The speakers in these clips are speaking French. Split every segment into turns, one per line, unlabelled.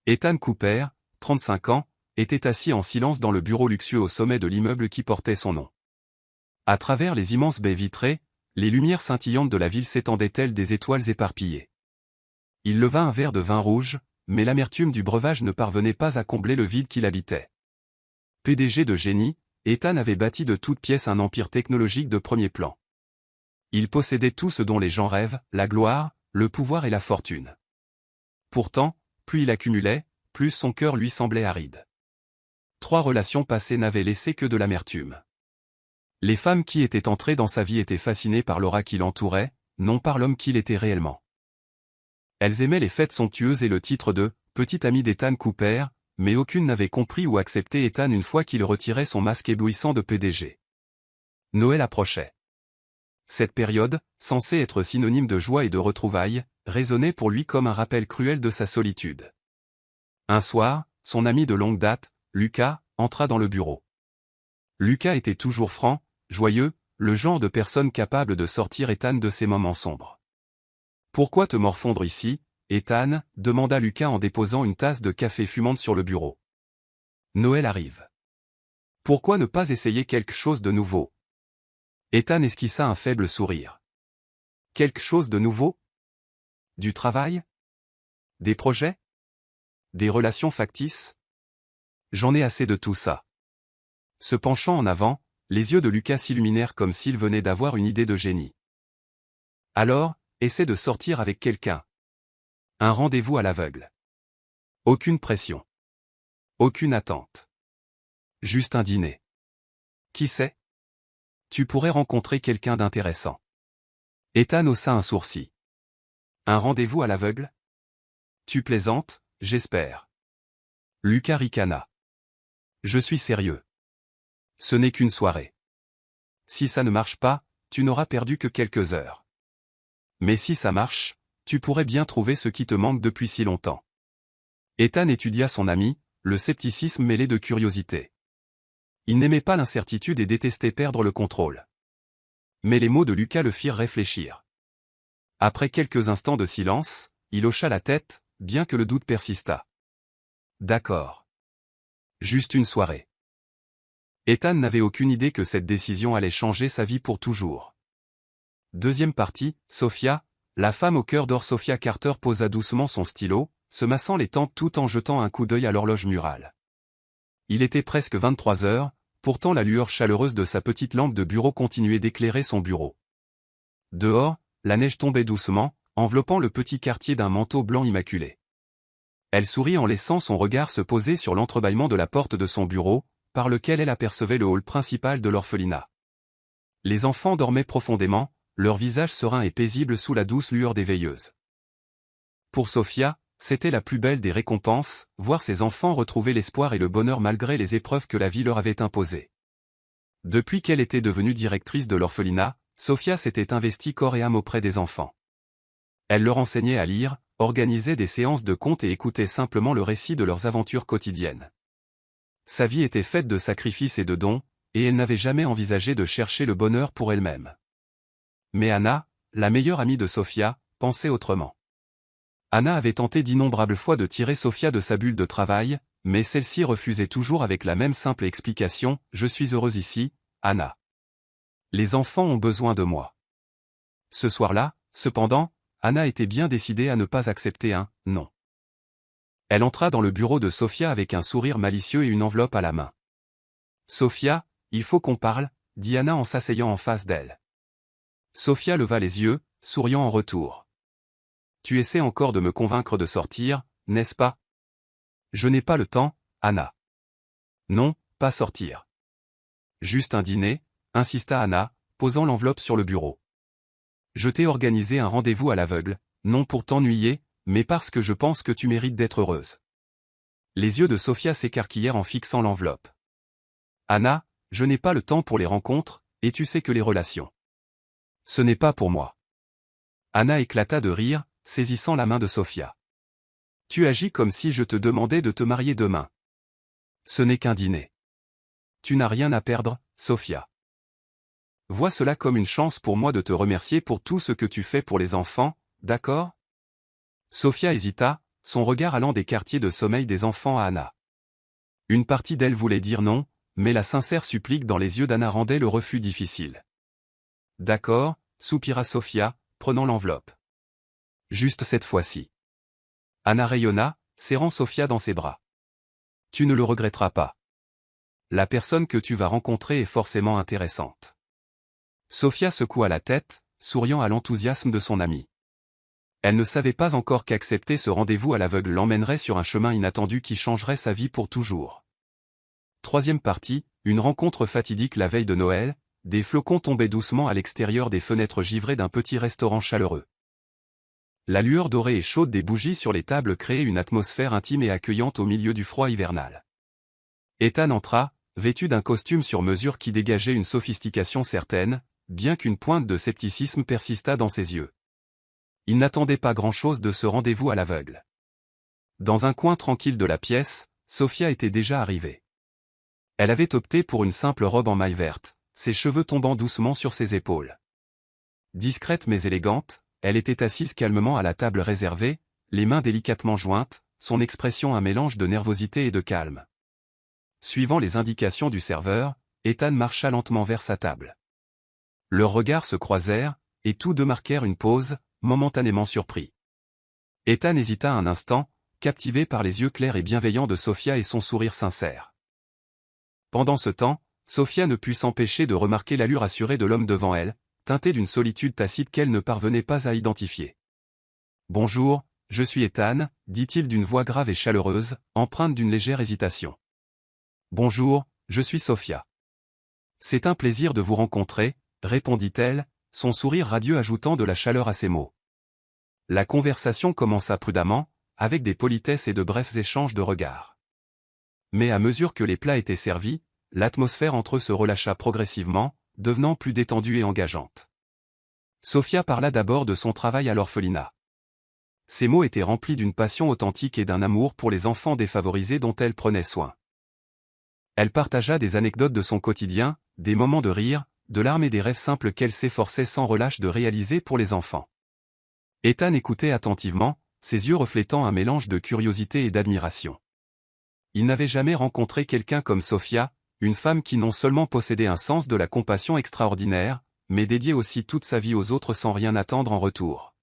Ethan Cooper, 35 ans, était assis en silence dans le bureau luxueux au sommet de l'immeuble qui portait son nom. À travers les immenses baies vitrées, les lumières scintillantes de la ville s'étendaient telles des étoiles éparpillées. Il leva un verre de vin rouge, mais l'amertume du breuvage ne parvenait pas à combler le vide qui l'habitait. PDG de génie, Ethan avait bâti de toutes pièces un empire technologique de premier plan. Il possédait tout ce dont les gens rêvent, la gloire, le pouvoir et la fortune. Pourtant, plus il accumulait, plus son cœur lui semblait aride. 3 relations passées n'avaient laissé que de l'amertume. Les femmes qui étaient entrées dans sa vie étaient fascinées par l'aura qui l'entourait, non par l'homme qu'il était réellement. Elles aimaient les fêtes somptueuses et le titre de « petite amie d'Ethan Cooper », mais aucune n'avait compris ou accepté Ethan une fois qu'il retirait son masque éblouissant de PDG. Noël approchait. Cette période, censée être synonyme de joie et de retrouvailles, résonnait pour lui comme un rappel cruel de sa solitude. Un soir, son ami de longue date, Lucas, entra dans le bureau. Lucas était toujours franc, joyeux, le genre de personne capable de sortir Ethan de ses moments sombres. « Pourquoi te morfondre ici, Ethan » demanda Lucas en déposant une tasse de café fumante sur le bureau. « Noël arrive. Pourquoi ne pas essayer quelque chose de nouveau » Ethan esquissa un faible sourire. « Quelque chose de nouveau ? Du travail ? Des projets ? Des relations factices ? J'en ai assez de tout ça. » Se penchant en avant, les yeux de Lucas s'illuminèrent comme s'il venait d'avoir une idée de génie. « Alors, essaie de sortir avec quelqu'un. Un rendez-vous à l'aveugle. Aucune pression. Aucune attente. Juste un dîner. Qui sait ? Tu pourrais rencontrer quelqu'un d'intéressant. » Ethan haussa un sourcil. « Un rendez-vous à l'aveugle ? Tu plaisantes, j'espère. » Lucas ricana. « Je suis sérieux. Ce n'est qu'une soirée. Si ça ne marche pas, tu n'auras perdu que quelques heures. Mais si ça marche, tu pourrais bien trouver ce qui te manque depuis si longtemps. » Ethan étudia son ami, le scepticisme mêlé de curiosité. Il n'aimait pas l'incertitude et détestait perdre le contrôle. Mais les mots de Lucas le firent réfléchir. Après quelques instants de silence, il hocha la tête, bien que le doute persistât. « D'accord. Juste une soirée. » Ethan n'avait aucune idée que cette décision allait changer sa vie pour toujours. Deuxième partie, Sophia, la femme au cœur d'or. Sophia Carter posa doucement son stylo, se massant les tempes tout en jetant un coup d'œil à l'horloge murale. Il était presque 23 heures, pourtant la lueur chaleureuse de sa petite lampe de bureau continuait d'éclairer son bureau. Dehors, la neige tombait doucement, enveloppant le petit quartier d'un manteau blanc immaculé. Elle sourit en laissant son regard se poser sur l'entrebâillement de la porte de son bureau, par lequel elle apercevait le hall principal de l'orphelinat. Les enfants dormaient profondément, leurs visages sereins et paisibles sous la douce lueur des veilleuses. Pour Sophia, c'était la plus belle des récompenses, voir ses enfants retrouver l'espoir et le bonheur malgré les épreuves que la vie leur avait imposées. Depuis qu'elle était devenue directrice de l'orphelinat, Sophia s'était investie corps et âme auprès des enfants. Elle leur enseignait à lire, organisait des séances de contes et écoutait simplement le récit de leurs aventures quotidiennes. Sa vie était faite de sacrifices et de dons, et elle n'avait jamais envisagé de chercher le bonheur pour elle-même. Mais Anna, la meilleure amie de Sophia, pensait autrement. Anna avait tenté d'innombrables fois de tirer Sophia de sa bulle de travail, mais celle-ci refusait toujours avec la même simple explication « Je suis heureuse ici, Anna. Les enfants ont besoin de moi. » Ce soir-là, cependant, Anna était bien décidée à ne pas accepter un « non ». Elle entra dans le bureau de Sophia avec un sourire malicieux et une enveloppe à la main. « Sophia, il faut qu'on parle », dit Anna en s'asseyant en face d'elle. Sophia leva les yeux, souriant en retour. « Tu essaies encore de me convaincre de sortir, n'est-ce pas ? » « Je n'ai pas le temps, Anna. »« Non, pas sortir. Juste un dîner, » insista Anna, posant l'enveloppe sur le bureau. « Je t'ai organisé un rendez-vous à l'aveugle, non pour t'ennuyer, mais parce que je pense que tu mérites d'être heureuse. » Les yeux de Sophia s'écarquillèrent en fixant l'enveloppe. « Anna, je n'ai pas le temps pour les rencontres, et tu sais que les relations. Ce n'est pas pour moi. » Anna éclata de rire, saisissant la main de Sophia. « Tu agis comme si je te demandais de te marier demain. Ce n'est qu'un dîner. Tu n'as rien à perdre, Sophia. Vois cela comme une chance pour moi de te remercier pour tout ce que tu fais pour les enfants, d'accord ?» Sophia hésita, son regard allant des quartiers de sommeil des enfants à Anna. Une partie d'elle voulait dire non, mais la sincère supplique dans les yeux d'Anna rendait le refus difficile. D'accord, soupira Sofia, prenant l'enveloppe. Juste cette fois-ci. Anna rayonna, serrant Sofia dans ses bras. Tu ne le regretteras pas. La personne que tu vas rencontrer est forcément intéressante. Sofia secoua la tête, souriant à l'enthousiasme de son amie. Elle ne savait pas encore qu'accepter ce rendez-vous à l'aveugle l'emmènerait sur un chemin inattendu qui changerait sa vie pour toujours. Troisième partie, une rencontre fatidique la veille de Noël, des flocons tombaient doucement à l'extérieur des fenêtres givrées d'un petit restaurant chaleureux. La lueur dorée et chaude des bougies sur les tables créait une atmosphère intime et accueillante au milieu du froid hivernal. Ethan entra, vêtu d'un costume sur mesure qui dégageait une sophistication certaine, bien qu'une pointe de scepticisme persistât dans ses yeux. Il n'attendait pas grand-chose de ce rendez-vous à l'aveugle. Dans un coin tranquille de la pièce, Sofia était déjà arrivée. Elle avait opté pour une simple robe en maille verte, ses cheveux tombant doucement sur ses épaules. Discrète mais élégante, elle était assise calmement à la table réservée, les mains délicatement jointes, son expression un mélange de nervosité et de calme. Suivant les indications du serveur, Ethan marcha lentement vers sa table. Leurs regards se croisèrent, et tous deux marquèrent une pause, momentanément surpris. Ethan hésita un instant, captivé par les yeux clairs et bienveillants de Sofia et son sourire sincère. Pendant ce temps, Sofia ne put s'empêcher de remarquer l'allure assurée de l'homme devant elle, teintée d'une solitude tacite qu'elle ne parvenait pas à identifier. « Bonjour, je suis Ethan », dit-il d'une voix grave et chaleureuse, empreinte d'une légère hésitation. « Bonjour, je suis Sofia. »« C'est un plaisir de vous rencontrer », répondit-elle, son sourire radieux ajoutant de la chaleur à ses mots. La conversation commença prudemment, avec des politesses et de brefs échanges de regards. Mais à mesure que les plats étaient servis, l'atmosphère entre eux se relâcha progressivement, devenant plus détendue et engageante. Sofia parla d'abord de son travail à l'orphelinat. Ses mots étaient remplis d'une passion authentique et d'un amour pour les enfants défavorisés dont elle prenait soin. Elle partagea des anecdotes de son quotidien, des moments de rire, de larmes et des rêves simples qu'elle s'efforçait sans relâche de réaliser pour les enfants. Ethan écoutait attentivement, ses yeux reflétant un mélange de curiosité et d'admiration. Il n'avait jamais rencontré quelqu'un comme Sofia, une femme qui non seulement possédait un sens de la compassion extraordinaire, mais dédiait aussi toute sa vie aux autres sans rien attendre en retour.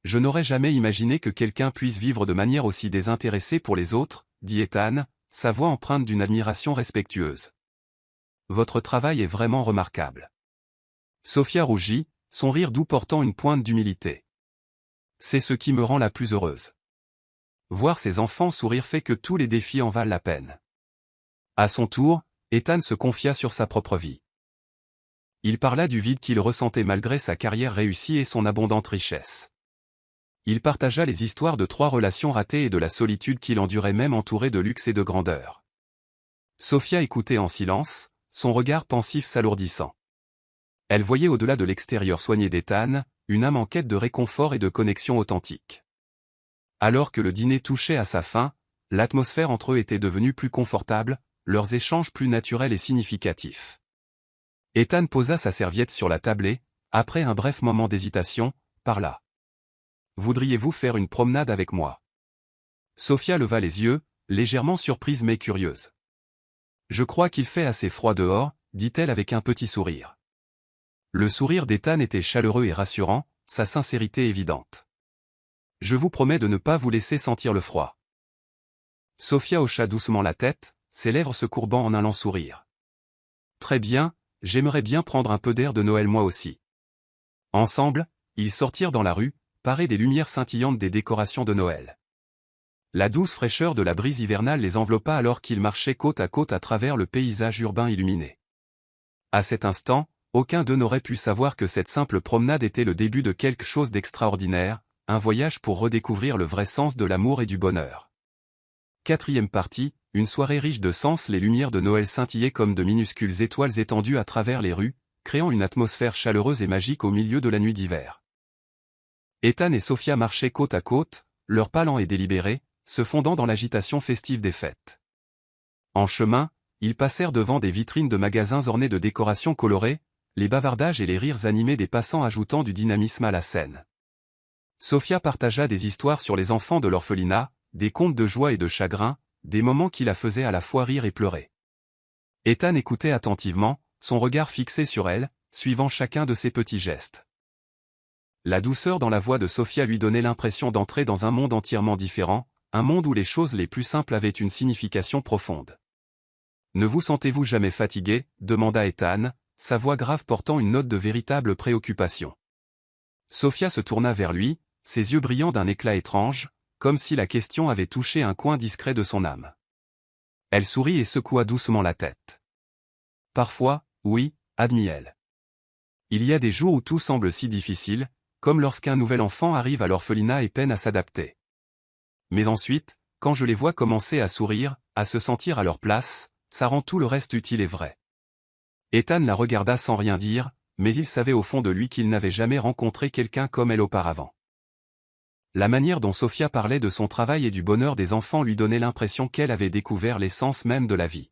Je n'aurais jamais imaginé que quelqu'un puisse vivre de manière aussi désintéressée pour les autres, dit Ethan, sa voix empreinte d'une admiration respectueuse. Votre travail est vraiment remarquable. Sofia rougit, son rire doux portant une pointe d'humilité. C'est ce qui me rend la plus heureuse. Voir ses enfants sourire fait que tous les défis en valent la peine. À son tour, Ethan se confia sur sa propre vie. Il parla du vide qu'il ressentait malgré sa carrière réussie et son abondante richesse. Il partagea les histoires de 3 relations ratées et de la solitude qu'il endurait même entouré de luxe et de grandeur. Sofia écoutait en silence, son regard pensif s'alourdissant. Elle voyait au-delà de l'extérieur soigné d'Ethan, une âme en quête de réconfort et de connexion authentique. Alors que le dîner touchait à sa fin, l'atmosphère entre eux était devenue plus confortable, leurs échanges plus naturels et significatifs. Ethan posa sa serviette sur la table et, après un bref moment d'hésitation, parla. « Voudriez-vous faire une promenade avec moi ?» Sofia leva les yeux, légèrement surprise mais curieuse. « Je crois qu'il fait assez froid dehors, » dit-elle avec un petit sourire. Le sourire d'Ethan était chaleureux et rassurant, sa sincérité évidente. « Je vous promets de ne pas vous laisser sentir le froid. » Sofia hocha doucement la tête, ses lèvres se courbant en un lent sourire. « Très bien, j'aimerais bien prendre un peu d'air de Noël moi aussi. » Ensemble, ils sortirent dans la rue, parés des lumières scintillantes des décorations de Noël. La douce fraîcheur de la brise hivernale les enveloppa alors qu'ils marchaient côte à côte à travers le paysage urbain illuminé. À cet instant, aucun d'eux n'aurait pu savoir que cette simple promenade était le début de quelque chose d'extraordinaire, un voyage pour redécouvrir le vrai sens de l'amour et du bonheur. 4e partie, une soirée riche de sens. Les lumières de Noël scintillaient comme de minuscules étoiles étendues à travers les rues, créant une atmosphère chaleureuse et magique au milieu de la nuit d'hiver. Ethan et Sofia marchaient côte à côte, leurs pas lents et délibérés, se fondant dans l'agitation festive des fêtes. En chemin, ils passèrent devant des vitrines de magasins ornées de décorations colorées, les bavardages et les rires animés des passants ajoutant du dynamisme à la scène. Sophia partagea des histoires sur les enfants de l'orphelinat, des contes de joie et de chagrin, des moments qui la faisaient à la fois rire et pleurer. Ethan écoutait attentivement, son regard fixé sur elle, suivant chacun de ses petits gestes. La douceur dans la voix de Sophia lui donnait l'impression d'entrer dans un monde entièrement différent, un monde où les choses les plus simples avaient une signification profonde. « Ne vous sentez-vous jamais fatigué ?» demanda Ethan, sa voix grave portant une note de véritable préoccupation. Sophia se tourna vers lui, ses yeux brillant d'un éclat étrange, comme si la question avait touché un coin discret de son âme. Elle sourit et secoua doucement la tête. « Parfois, oui, » admit-elle. « Il y a des jours où tout semble si difficile, comme lorsqu'un nouvel enfant arrive à l'orphelinat et peine à s'adapter. Mais ensuite, quand je les vois commencer à sourire, à se sentir à leur place, ça rend tout le reste utile et vrai. » Ethan la regarda sans rien dire, mais il savait au fond de lui qu'il n'avait jamais rencontré quelqu'un comme elle auparavant. La manière dont Sophia parlait de son travail et du bonheur des enfants lui donnait l'impression qu'elle avait découvert l'essence même de la vie.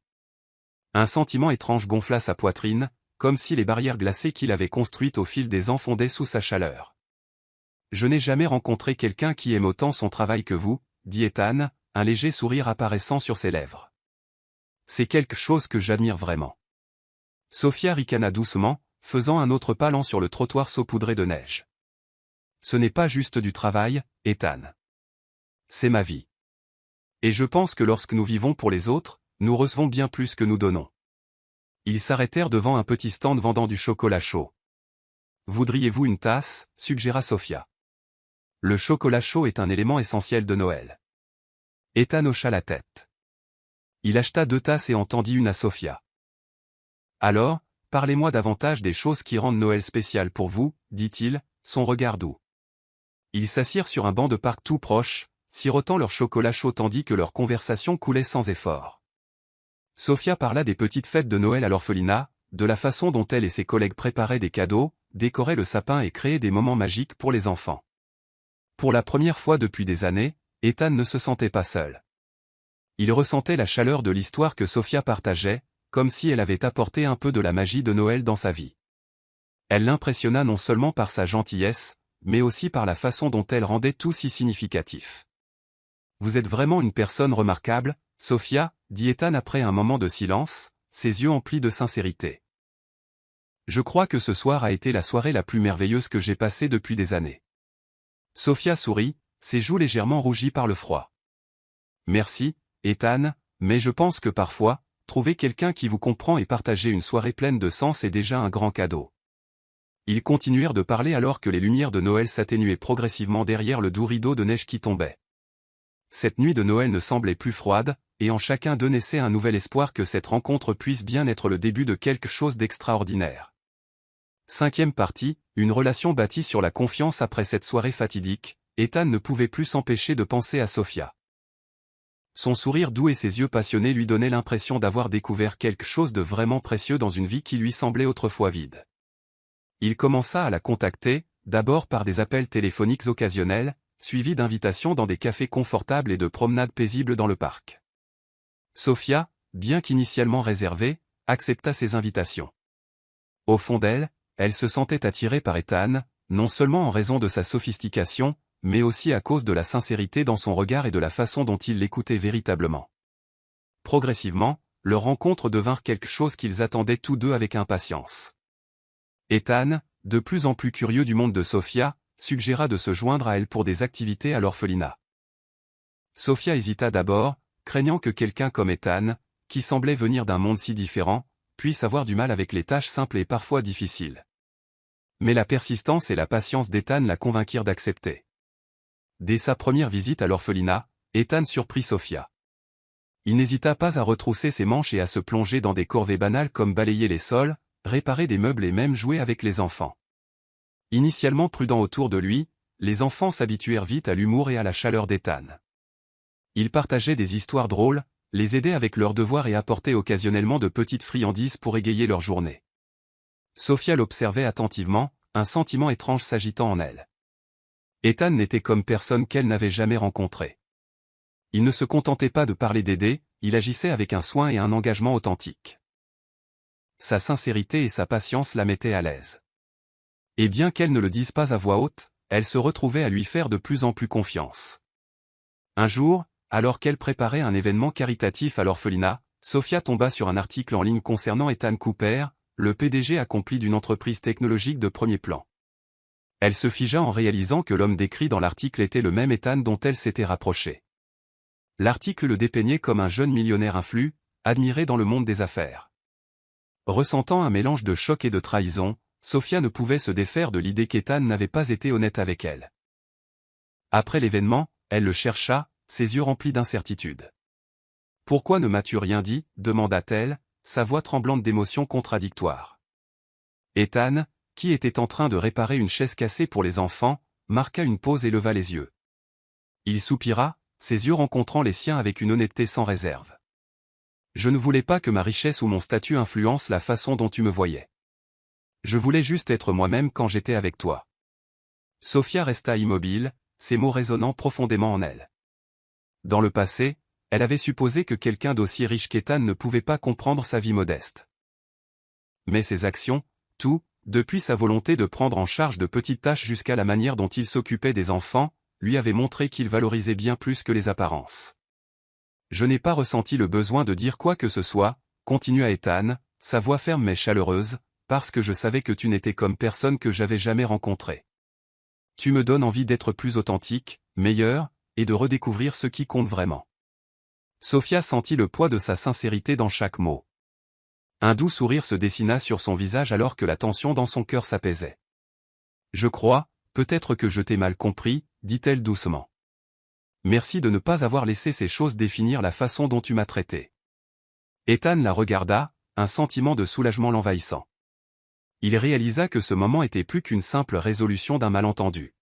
Un sentiment étrange gonfla sa poitrine, comme si les barrières glacées qu'il avait construites au fil des ans fondaient sous sa chaleur. « Je n'ai jamais rencontré quelqu'un qui aime autant son travail que vous, » dit Ethan, un léger sourire apparaissant sur ses lèvres. « C'est quelque chose que j'admire vraiment. » Sophia ricana doucement, faisant un autre pas lent sur le trottoir saupoudré de neige. « Ce n'est pas juste du travail, Ethan. C'est ma vie. Et je pense que lorsque nous vivons pour les autres, nous recevons bien plus que nous donnons. » Ils s'arrêtèrent devant un petit stand vendant du chocolat chaud. « Voudriez-vous une tasse ?» suggéra Sophia. Le chocolat chaud est un élément essentiel de Noël. Ethan hocha la tête. Il acheta 2 tasses et en tendit une à Sophia. « Alors, parlez-moi davantage des choses qui rendent Noël spécial pour vous, » dit-il, son regard doux. Ils s'assirent sur un banc de parc tout proche, sirotant leur chocolat chaud tandis que leur conversation coulait sans effort. Sophia parla des petites fêtes de Noël à l'orphelinat, de la façon dont elle et ses collègues préparaient des cadeaux, décoraient le sapin et créaient des moments magiques pour les enfants. Pour la première fois depuis des années, Ethan ne se sentait pas seul. Il ressentait la chaleur de l'histoire que Sophia partageait, comme si elle avait apporté un peu de la magie de Noël dans sa vie. Elle l'impressionna non seulement par sa gentillesse, mais aussi par la façon dont elle rendait tout si significatif. « Vous êtes vraiment une personne remarquable, Sophia, » dit Ethan après un moment de silence, ses yeux emplis de sincérité. « Je crois que ce soir a été la soirée la plus merveilleuse que j'ai passée depuis des années. » Sophia sourit, ses joues légèrement rougies par le froid. « Merci, Ethan, mais je pense que parfois, trouver quelqu'un qui vous comprend et partager une soirée pleine de sens est déjà un grand cadeau. » Ils continuèrent de parler alors que les lumières de Noël s'atténuaient progressivement derrière le doux rideau de neige qui tombait. Cette nuit de Noël ne semblait plus froide, et en chacun d'eux naissait un nouvel espoir que cette rencontre puisse bien être le début de quelque chose d'extraordinaire. 5e partie, une relation bâtie sur la confiance après cette soirée fatidique, Ethan ne pouvait plus s'empêcher de penser à Sophia. Son sourire doux et ses yeux passionnés lui donnaient l'impression d'avoir découvert quelque chose de vraiment précieux dans une vie qui lui semblait autrefois vide. Il commença à la contacter, d'abord par des appels téléphoniques occasionnels, suivis d'invitations dans des cafés confortables et de promenades paisibles dans le parc. Sophia, bien qu'initialement réservée, accepta ces invitations. Au fond d'elle, elle se sentait attirée par Ethan, non seulement en raison de sa sophistication, mais aussi à cause de la sincérité dans son regard et de la façon dont il l'écoutait véritablement. Progressivement, leur rencontre devint quelque chose qu'ils attendaient tous deux avec impatience. Ethan, de plus en plus curieux du monde de Sophia, suggéra de se joindre à elle pour des activités à l'orphelinat. Sophia hésita d'abord, craignant que quelqu'un comme Ethan, qui semblait venir d'un monde si différent, puisse avoir du mal avec les tâches simples et parfois difficiles. Mais la persistance et la patience d'Ethan la convainquirent d'accepter. Dès sa première visite à l'orphelinat, Ethan surprit Sophia. Il n'hésita pas à retrousser ses manches et à se plonger dans des corvées banales comme balayer les sols, réparer des meubles et même jouer avec les enfants. Initialement prudent autour de lui, les enfants s'habituèrent vite à l'humour et à la chaleur d'Ethan. Ils partageaient des histoires drôles, les aidaient avec leurs devoirs et apportaient occasionnellement de petites friandises pour égayer leur journée. Sophia l'observait attentivement, un sentiment étrange s'agitant en elle. Ethan n'était comme personne qu'elle n'avait jamais rencontré. Il ne se contentait pas de parler d'aider, il agissait avec un soin et un engagement authentique. Sa sincérité et sa patience la mettaient à l'aise. Et bien qu'elle ne le dise pas à voix haute, elle se retrouvait à lui faire de plus en plus confiance. Un jour, alors qu'elle préparait un événement caritatif à l'orphelinat, Sophia tomba sur un article en ligne concernant Ethan Cooper, le PDG accompli d'une entreprise technologique de premier plan. Elle se figea en réalisant que l'homme décrit dans l'article était le même Ethan dont elle s'était rapprochée. L'article le dépeignait comme un jeune millionnaire influent, admiré dans le monde des affaires. Ressentant un mélange de choc et de trahison, Sophia ne pouvait se défaire de l'idée qu'Ethan n'avait pas été honnête avec elle. Après l'événement, elle le chercha, ses yeux remplis d'incertitude. « Pourquoi ne m'as-tu rien dit ?» demanda-t-elle, sa voix tremblante d'émotions contradictoires. Ethan, qui était en train de réparer une chaise cassée pour les enfants, marqua une pause et leva les yeux. Il soupira, ses yeux rencontrant les siens avec une honnêteté sans réserve. « Je ne voulais pas que ma richesse ou mon statut influence la façon dont tu me voyais. Je voulais juste être moi-même quand j'étais avec toi. » Sophia resta immobile, ces mots résonnant profondément en elle. Dans le passé, elle avait supposé que quelqu'un d'aussi riche qu'Ethan ne pouvait pas comprendre sa vie modeste. Mais ses actions, tout, depuis sa volonté de prendre en charge de petites tâches jusqu'à la manière dont il s'occupait des enfants, lui avaient montré qu'il valorisait bien plus que les apparences. « Je n'ai pas ressenti le besoin de dire quoi que ce soit, » continua Ethan, sa voix ferme mais chaleureuse, « parce que je savais que tu n'étais comme personne que j'avais jamais rencontré. Tu me donnes envie d'être plus authentique, meilleur, et de redécouvrir ce qui compte vraiment. » Sophia sentit le poids de sa sincérité dans chaque mot. Un doux sourire se dessina sur son visage alors que la tension dans son cœur s'apaisait. « Je crois, peut-être que je t'ai mal compris, » dit-elle doucement. « Merci de ne pas avoir laissé ces choses définir la façon dont tu m'as traité. » Ethan la regarda, un sentiment de soulagement l'envahissant. Il réalisa que ce moment était plus qu'une simple résolution d'un malentendu.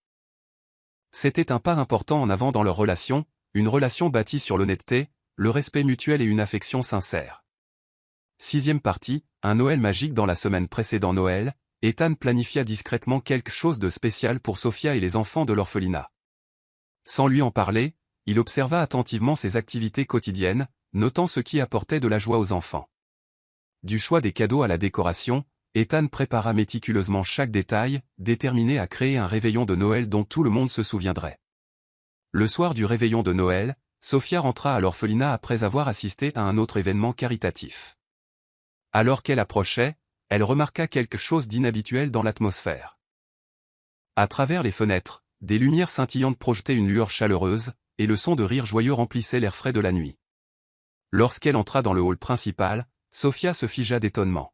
C'était un pas important en avant dans leur relation, une relation bâtie sur l'honnêteté, le respect mutuel et une affection sincère. 6e partie, un Noël magique. Dans la semaine précédant Noël, Ethan planifia discrètement quelque chose de spécial pour Sophia et les enfants de l'orphelinat. Sans lui en parler, il observa attentivement ses activités quotidiennes, notant ce qui apportait de la joie aux enfants. Du choix des cadeaux à la décoration, Ethan prépara méticuleusement chaque détail, déterminé à créer un réveillon de Noël dont tout le monde se souviendrait. Le soir du réveillon de Noël, Sophia rentra à l'orphelinat après avoir assisté à un autre événement caritatif. Alors qu'elle approchait, elle remarqua quelque chose d'inhabituel dans l'atmosphère. À travers les fenêtres, des lumières scintillantes projetaient une lueur chaleureuse, et le son de rire joyeux remplissait l'air frais de la nuit. Lorsqu'elle entra dans le hall principal, Sophia se figea d'étonnement.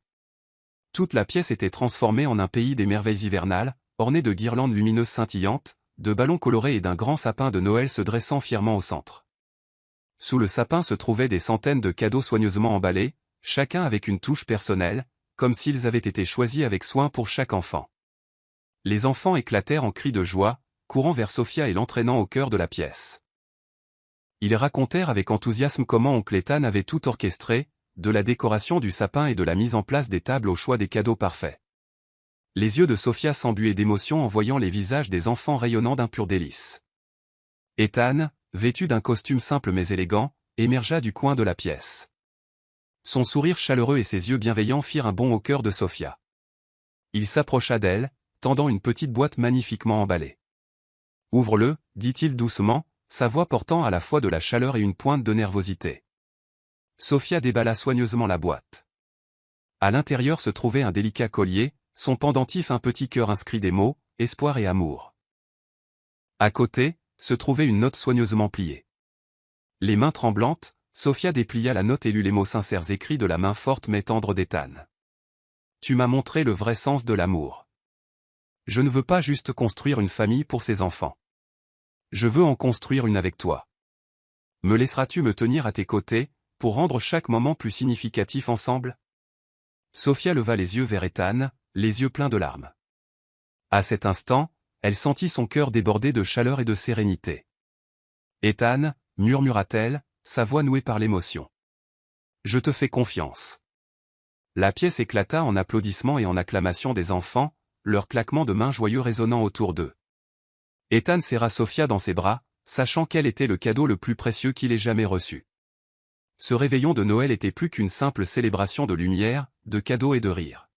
Toute la pièce était transformée en un pays des merveilles hivernales, orné de guirlandes lumineuses scintillantes, de ballons colorés et d'un grand sapin de Noël se dressant fièrement au centre. Sous le sapin se trouvaient des centaines de cadeaux soigneusement emballés, chacun avec une touche personnelle, comme s'ils avaient été choisis avec soin pour chaque enfant. Les enfants éclatèrent en cris de joie, courant vers Sophia et l'entraînant au cœur de la pièce. Ils racontèrent avec enthousiasme comment oncle Ethan avait tout orchestré, de la décoration du sapin et de la mise en place des tables au choix des cadeaux parfaits. Les yeux de Sophia s'embuaient d'émotion en voyant les visages des enfants rayonnant d'un pur délice. Ethan, vêtu d'un costume simple mais élégant, émergea du coin de la pièce. Son sourire chaleureux et ses yeux bienveillants firent un bond au cœur de Sophia. Il s'approcha d'elle, tendant une petite boîte magnifiquement emballée. « Ouvre-le » dit-il doucement, sa voix portant à la fois de la chaleur et une pointe de nervosité. Sophia déballa soigneusement la boîte. À l'intérieur se trouvait un délicat collier, son pendentif un petit cœur inscrit des mots « espoir et amour ». À côté, se trouvait une note soigneusement pliée. Les mains tremblantes, Sophia déplia la note et lut les mots sincères écrits de la main forte mais tendre d'Ethan. « Tu m'as montré le vrai sens de l'amour. Je ne veux pas juste construire une famille pour ses enfants. Je veux en construire une avec toi. Me laisseras-tu me tenir à tes côtés, pour rendre chaque moment plus significatif ensemble ?» Sophia leva les yeux vers Ethan, les yeux pleins de larmes. À cet instant, elle sentit son cœur déborder de chaleur et de sérénité. « Ethan, » murmura-t-elle, sa voix nouée par l'émotion. « Je te fais confiance. » La pièce éclata en applaudissements et en acclamations des enfants, leurs claquements de mains joyeux résonnant autour d'eux. Ethan serra Sophia dans ses bras, sachant qu'elle était le cadeau le plus précieux qu'il ait jamais reçu. Ce réveillon de Noël était plus qu'une simple célébration de lumière, de cadeaux et de rire.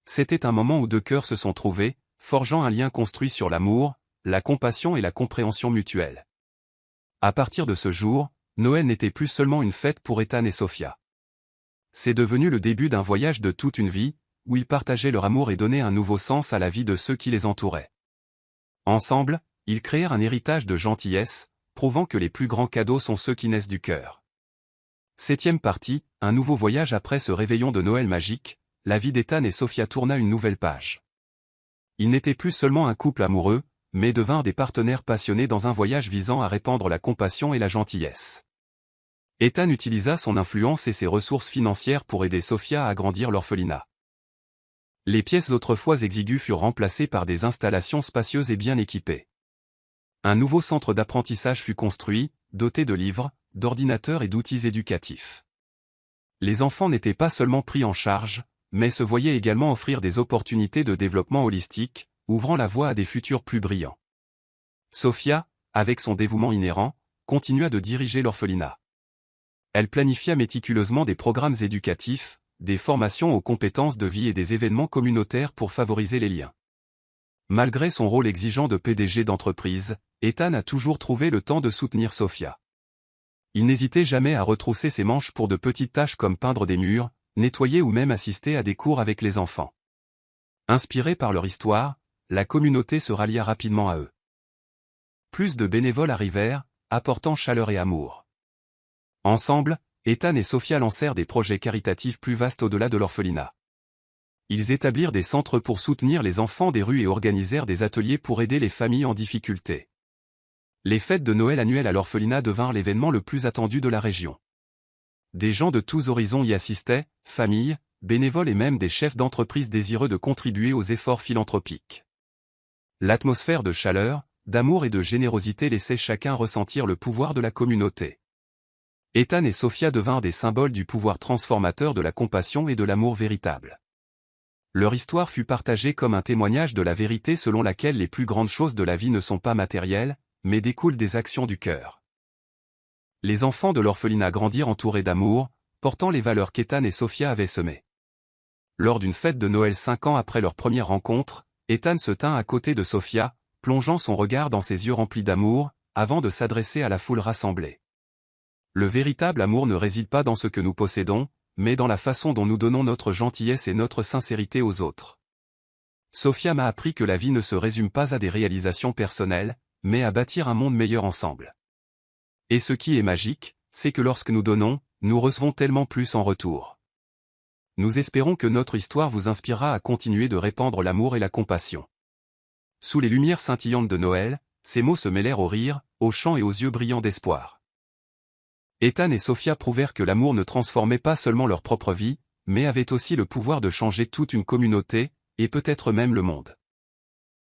C'était un moment où deux cœurs se sont trouvés, forgeant un lien construit sur l'amour, la compassion et la compréhension mutuelle. À partir de ce jour, Noël n'était plus seulement une fête pour Ethan et Sophia. C'est devenu le début d'un voyage de toute une vie, où ils partageaient leur amour et donnaient un nouveau sens à la vie de ceux qui les entouraient. Ensemble, ils créèrent un héritage de gentillesse, prouvant que les plus grands cadeaux sont ceux qui naissent du cœur. 7e partie, un nouveau voyage après ce réveillon de Noël magique, la vie d'Ethan et Sophia tourna une nouvelle page. Ils n'étaient plus seulement un couple amoureux, mais devinrent des partenaires passionnés dans un voyage visant à répandre la compassion et la gentillesse. Ethan utilisa son influence et ses ressources financières pour aider Sophia à agrandir l'orphelinat. Les pièces autrefois exiguës furent remplacées par des installations spacieuses et bien équipées. Un nouveau centre d'apprentissage fut construit, doté de livres, d'ordinateurs et d'outils éducatifs. Les enfants n'étaient pas seulement pris en charge, mais se voyaient également offrir des opportunités de développement holistique, ouvrant la voie à des futurs plus brillants. Sophia, avec son dévouement inhérent, continua de diriger l'orphelinat. Elle planifia méticuleusement des programmes éducatifs, des formations aux compétences de vie et des événements communautaires pour favoriser les liens. Malgré son rôle exigeant de PDG d'entreprise, Ethan a toujours trouvé le temps de soutenir Sophia. Il n'hésitait jamais à retrousser ses manches pour de petites tâches comme peindre des murs, nettoyer ou même assister à des cours avec les enfants. Inspiré par leur histoire, la communauté se rallia rapidement à eux. Plus de bénévoles arrivèrent, apportant chaleur et amour. Ensemble, Ethan et Sophia lancèrent des projets caritatifs plus vastes au-delà de l'orphelinat. Ils établirent des centres pour soutenir les enfants des rues et organisèrent des ateliers pour aider les familles en difficulté. Les fêtes de Noël annuelles à l'orphelinat devinrent l'événement le plus attendu de la région. Des gens de tous horizons y assistaient, familles, bénévoles et même des chefs d'entreprise désireux de contribuer aux efforts philanthropiques. L'atmosphère de chaleur, d'amour et de générosité laissait chacun ressentir le pouvoir de la communauté. Ethan et Sophia devinrent des symboles du pouvoir transformateur de la compassion et de l'amour véritable. Leur histoire fut partagée comme un témoignage de la vérité selon laquelle les plus grandes choses de la vie ne sont pas matérielles, mais découlent des actions du cœur. Les enfants de l'orphelinat grandirent entourés d'amour, portant les valeurs qu'Ethan et Sophia avaient semées. Lors d'une fête de Noël 5 ans après leur première rencontre, Ethan se tint à côté de Sophia, plongeant son regard dans ses yeux remplis d'amour, avant de s'adresser à la foule rassemblée. Le véritable amour ne réside pas dans ce que nous possédons, mais dans la façon dont nous donnons notre gentillesse et notre sincérité aux autres. Sophia m'a appris que la vie ne se résume pas à des réalisations personnelles, mais à bâtir un monde meilleur ensemble. Et ce qui est magique, c'est que lorsque nous donnons, nous recevons tellement plus en retour. Nous espérons que notre histoire vous inspirera à continuer de répandre l'amour et la compassion. Sous les lumières scintillantes de Noël, ces mots se mêlèrent aux rires, aux chants et aux yeux brillants d'espoir. Ethan et Sophia prouvèrent que l'amour ne transformait pas seulement leur propre vie, mais avait aussi le pouvoir de changer toute une communauté, et peut-être même le monde.